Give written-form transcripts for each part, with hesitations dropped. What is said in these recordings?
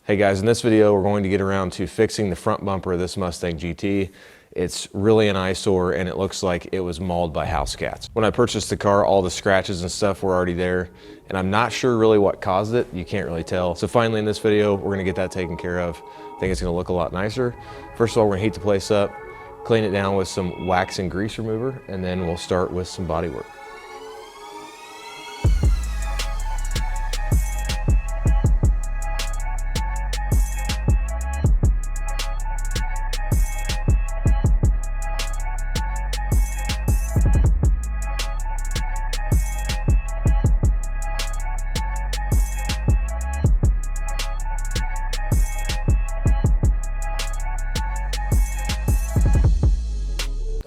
Hey guys, in this video we're going to get around to fixing the front bumper of this Mustang GT. It's really an eyesore and it looks like it was mauled by house cats. When I purchased the car, all the scratches and stuff were already there, and I'm not sure really what caused it. You can't really tell. So finally in this video, we're gonna get that taken care of. I think it's gonna look a lot nicer. First of all, we're gonna heat the place up, clean it down with some wax and grease remover, and then we'll start with some body work.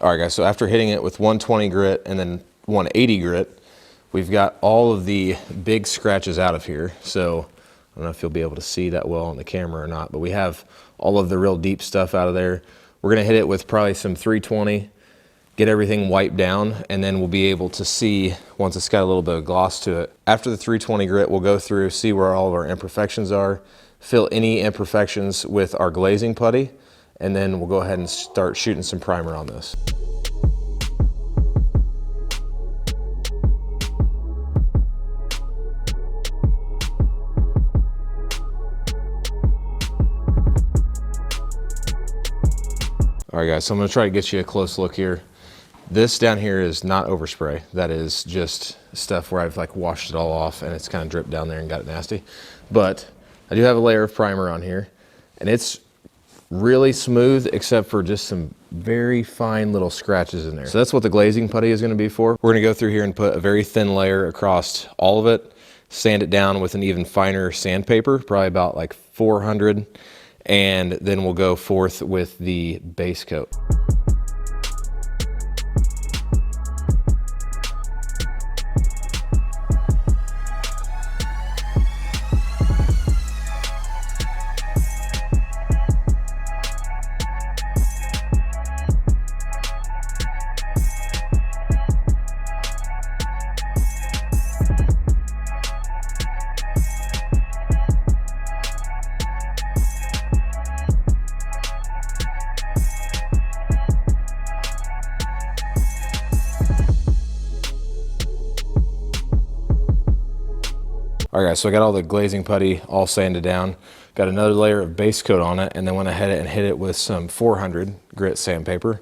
All right guys, so after hitting it with 120 grit and then 180 grit, we've got all of the big scratches out of here. So I don't know if you'll be able to see that well on the camera or not, but we have all of the real deep stuff out of there. We're gonna hit it with probably some 320, get everything wiped down, and then we'll be able to see once it's got a little bit of gloss to it. After the 320 grit, we'll go through, see where all of our imperfections are, fill any imperfections with our glazing putty, and then we'll go ahead and start shooting some primer on this. All right guys, so I'm gonna try to get you a close look here. This down here is not overspray. That is just stuff where I've like washed it all off and it's kind of dripped down there and got it nasty. But I do have a layer of primer on here and it's really smooth except for just some very fine little scratches in there. So that's what the glazing putty is gonna be for. We're gonna go through here and put a very thin layer across all of it, sand it down with an even finer sandpaper, probably about like 400, and then we'll go forth with the base coat. All right guys, so I got all the glazing putty all sanded down, got another layer of base coat on it, and then went ahead and hit it with some 400 grit sandpaper.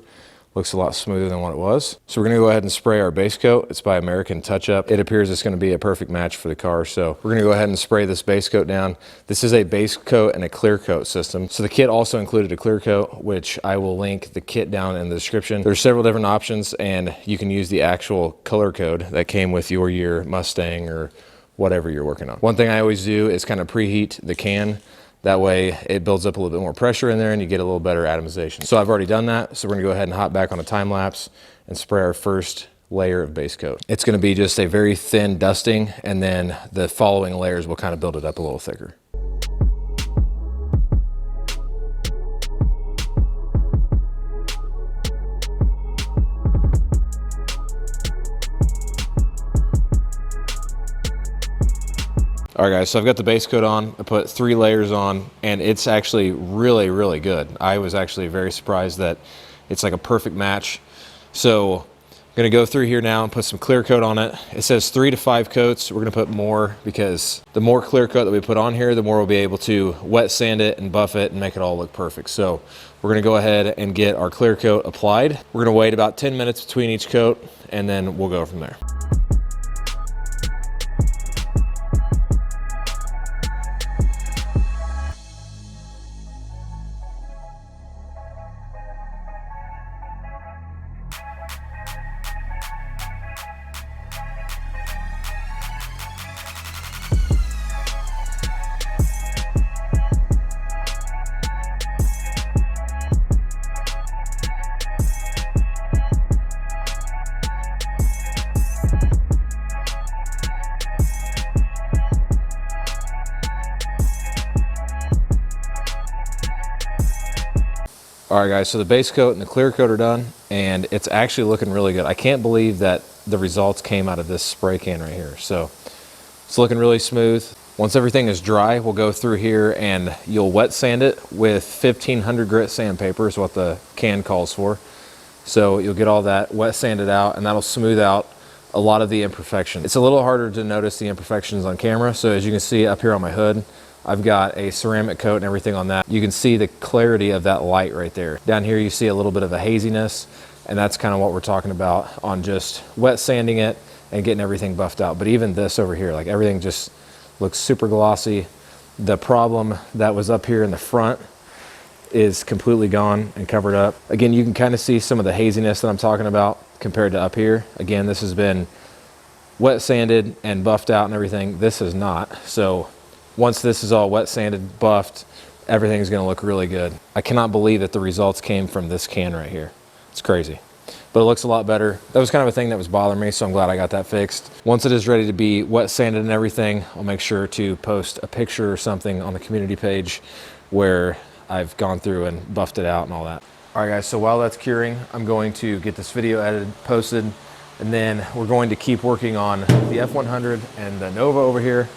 Looks a lot smoother than what it was. So we're gonna go ahead and spray our base coat. It's by American Touch Up. It appears it's gonna be a perfect match for the car. So we're gonna go ahead and spray this base coat down. This is a base coat and a clear coat system. So the kit also included a clear coat, which I will link the kit down in the description. There's several different options and you can use the actual color code that came with your year Mustang or whatever you're working on. One thing I always do is kind of preheat the can. That way it builds up a little bit more pressure in there and you get a little better atomization. So I've already done that. So we're gonna go ahead and hop back on a time lapse and spray our first layer of base coat. It's gonna be just a very thin dusting, and then the following layers will kind of build it up a little thicker. All right guys, so I've got the base coat on. I put 3 layers on and it's actually really, really good. I was actually very surprised that it's like a perfect match. So I'm gonna go through here now and put some clear coat on it. It says 3 to 5 coats. We're gonna put more because the more clear coat that we put on here, the more we'll be able to wet sand it and buff it and make it all look perfect. So we're gonna go ahead and get our clear coat applied. We're gonna wait about 10 minutes between each coat and then we'll go from there. All right guys, so the base coat and the clear coat are done and it's actually looking really good. I can't believe that the results came out of this spray can right here. So it's looking really smooth. Once everything is dry, we'll go through here and you'll wet sand it with 1500 grit sandpaper is what the can calls for. So you'll get all that wet sanded out, and that'll smooth out a lot of the imperfections. It's a little harder to notice the imperfections on camera. So as you can see up here on my hood, I've got a ceramic coat and everything on that. You can see the clarity of that light right there. Down here you see a little bit of a haziness, and that's kind of what we're talking about on just wet sanding it and getting everything buffed out. But even this over here, like everything just looks super glossy. The problem that was up here in the front is completely gone and covered up. Again, you can kind of see some of the haziness that I'm talking about compared to up here. Again, this has been wet sanded and buffed out and everything. This is not. So once this is all wet sanded, buffed, everything's gonna look really good. I cannot believe that the results came from this can right here. It's crazy, but it looks a lot better. That was kind of a thing that was bothering me, so I'm glad I got that fixed. Once it is ready to be wet sanded and everything, I'll make sure to post a picture or something on the community page where I've gone through and buffed it out and all that. All right guys, so while that's curing, I'm going to get this video edited, posted, and then we're going to keep working on the F100 and the Nova over here.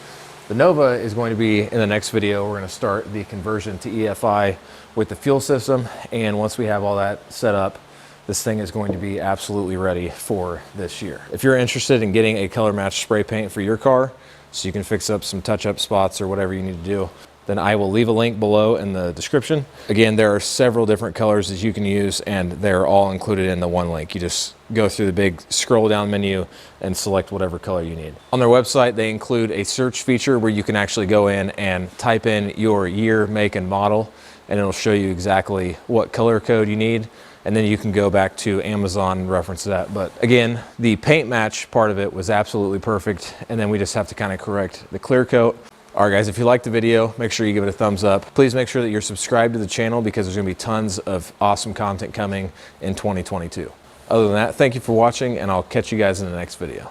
The Nova is going to be in the next video. We're going to start the conversion to EFI with the fuel system, and once we have all that set up, this thing is going to be absolutely ready for this year. If you're interested in getting a color match spray paint for your car so you can fix up some touch-up spots or whatever you need to do, then I will leave a link below in the description. Again, there are several different colors that you can use, and they're all included in the one link. You just go through the big scroll down menu and select whatever color you need. On their website, they include a search feature where you can actually go in and type in your year, make, and model, and it'll show you exactly what color code you need. And then you can go back to Amazon and reference that. But again, the paint match part of it was absolutely perfect. And then we just have to kind of correct the clear coat. All right guys, if you liked the video, make sure you give it a thumbs up. Please make sure that you're subscribed to the channel because there's gonna be tons of awesome content coming in 2022. Other than that, thank you for watching, and I'll catch you guys in the next video.